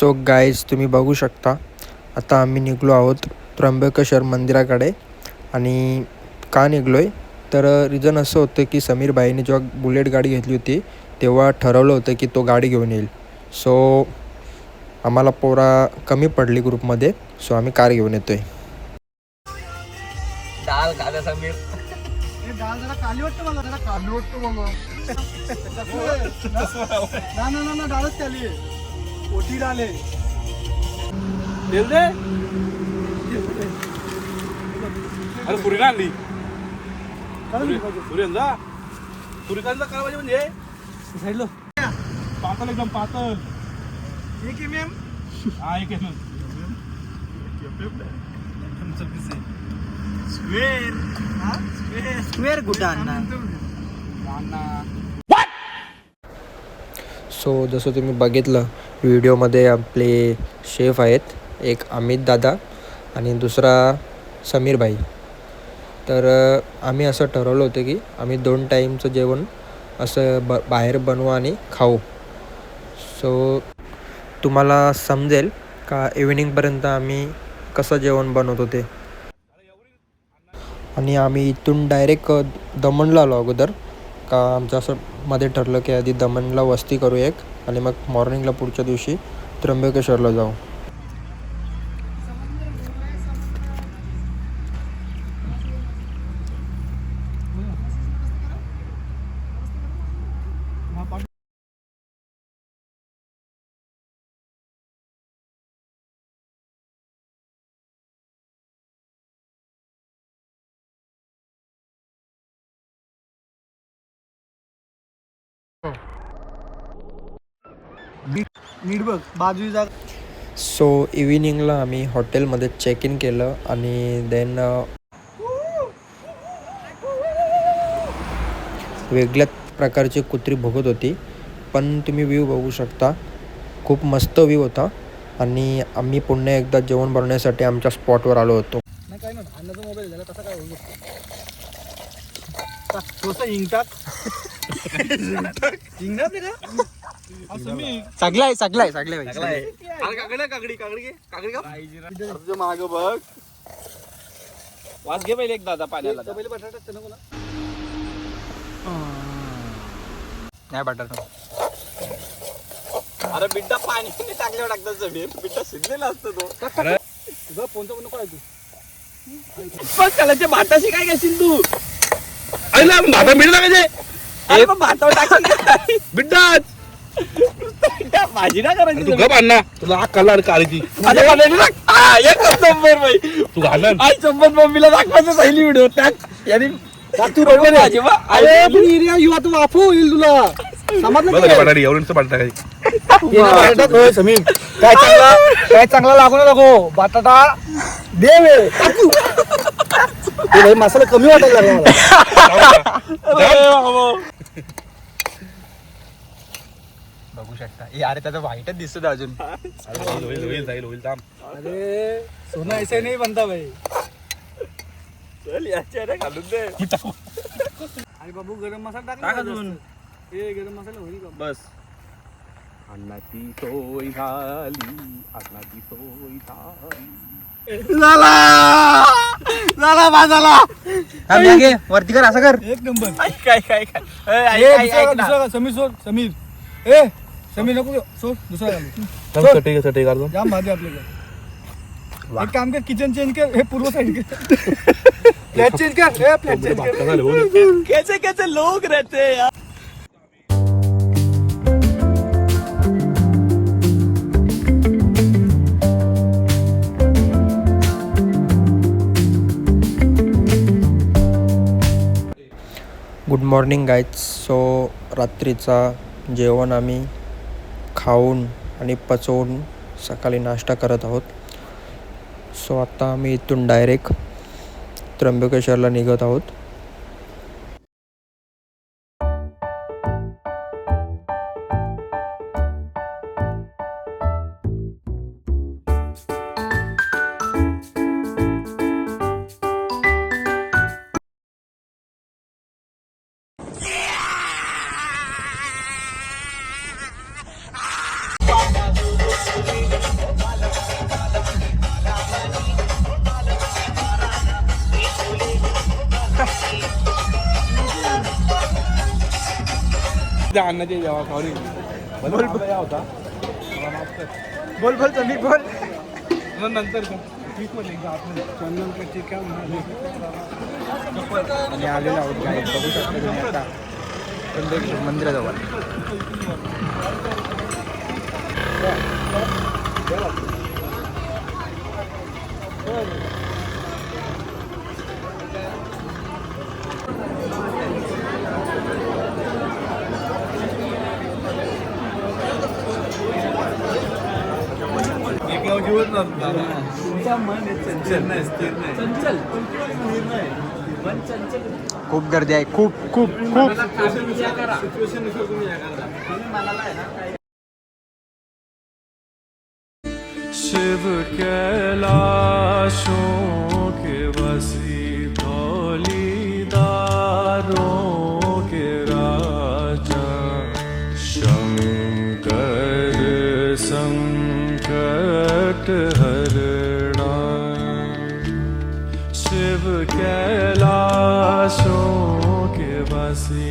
So guys तुम्ही बघू शकता आता आम्ही निघलो आहोत त्र्यंबकेश्वर मंदिराकडे. आणि का निघलो आहे तर रिझन असं होतं की समीर भाईने जेव्हा बुलेट गाडी घेतली होती तेव्हा ठरवलं होतं की तो गाडी घेऊन येईल. सो आम्हाला पोरा कमी पडली ग्रुपमध्ये, सो आम्ही कार घेऊन येतो आहे. डाळ खाल्ला समीर. डाळ जरा काली वाटतं मला, जरा काली वाटतं मला. ना डाळच खाली आहे. ओटी डाळ आहे. तेल दे. अरे पुरी ना आणली. पुरी आणला. पुरी कांदा काय पाहिजे म्हणजे साईडला पातळ, एकदम पातळ. 1 mm. हा 1 mm. स्क्वेअर कुठं आणणार? सो जसं तुम्ही बघितलं व्हिडिओमध्ये आपले शेफ आहेत, एक अमित दादा आणि दुसरा समीर भाई. तर आम्ही असं ठरवलं होतं की आम्ही 2 टाईमचं जेवण असं बाहेर बनवू आणि खाऊ. सो तुम्हाला समजेल का इव्हिनिंगपर्यंत आम्ही कसं जेवण बनवतो ते. आणि आम्ही इथून डायरेक्ट दमणला आलो अगोदर, का आमचं असं मध्ये ठरलं की आधी दमणला वस्ती करू एक आणि मग मॉर्निंगला पुढच्या दिवशी त्र्यंबकेश्वरला जाऊ. नीट बघ बाजू जागा. सो इव्हिनिंगला आम्ही हॉटेलमध्ये चेक इन केलं आणि देन वेगळ्याच प्रकारची कुत्री भुकत होती, पण तुम्ही व्ह्यू बघू शकता, खूप मस्त व्ह्यू होता. आणि आम्ही पुन्हा एकदा जेवण बनवण्यासाठी आमच्या स्पॉटवर आलो होतो. नाही काय ना अन्नाचा मोबाईल झाला तसा काय होऊ शकतो. हिंग टाक. हिंगणार नाही का? सगळ्या माग बघ. वास घे पहिले एक दादा पाण्याला. पहिले बटाटा नको ना. नाही बटाटा. अरे बिड्डा पाणी टाकल्यावर टाकतात समीर. बिड्डा शिजलेला असतो तो. तुझा फोनचा पण नको आहे तू. पण त्याला भाताशी काय घेशील तू? अरे भाता मिळेल ना म्हणजे भातावर टाक बिड्डा. भाजी ना करायची तू गप अण्णा. तुला अक्कल आणि काळजी तू घालणार. आई चंपत मम्मीला दाखवायचं पहिली व्हिडिओ टाक याने तू बरोबर भाजी. अरे पण एरिया युवा तू वाफू होईल तुला. समजलं समीर. काय चांगला लागू नको. बटाटा दे वे. मसाला कमी वाटायला लागला. बघू शकता अरे त्याचा व्हाईटच दिसतो अजून. अरे सोना ऐसा नाही बनता भाई. चल याच्या घालून दे. अरे बाबू गरम मसाला टाक अजून. हे गरम मसाला होईल का बस. अन्नाची सोय झाली. अन्नाची सोय झाली. झाला बाजाला. वरती कर, असं कर. एक नंबर. काय काय काय दुसरा समीर सोड. समीर ए समीर नको सोड. दुसरा घालू. जाम भाजी आपल्याकडे. एक काम कर, किचन चेंज कर. हे पूर्व साइड कर. प्लेट चेंज कर. हे प्लेट चेंज कर. कैसे कैसे लोग रहते हैं यार. Good morning guys. सो रात्रीचा जेवण आम्ही खाऊन आणि पचवून सकाळी नाश्ता करत आहोत. सो आता आम्ही इथून डायरेक्ट त्र्यंबकेश्वरला निघत आहोत. त्या अन्नाची जेव्हा सॉरी बोल होता बोल बोल समीर बोल. नंतर आणि आलेलो आहोत काय बघू शकता तुम्ही आता चंद्रकेश्वर मंदिराजवळ. खूप गर्दी आहे खूप खूप खूप. शिव कैलाशों के बसी धौलीदारों के राजा शंकर संकट हरणा शिव कैलाशों के बसी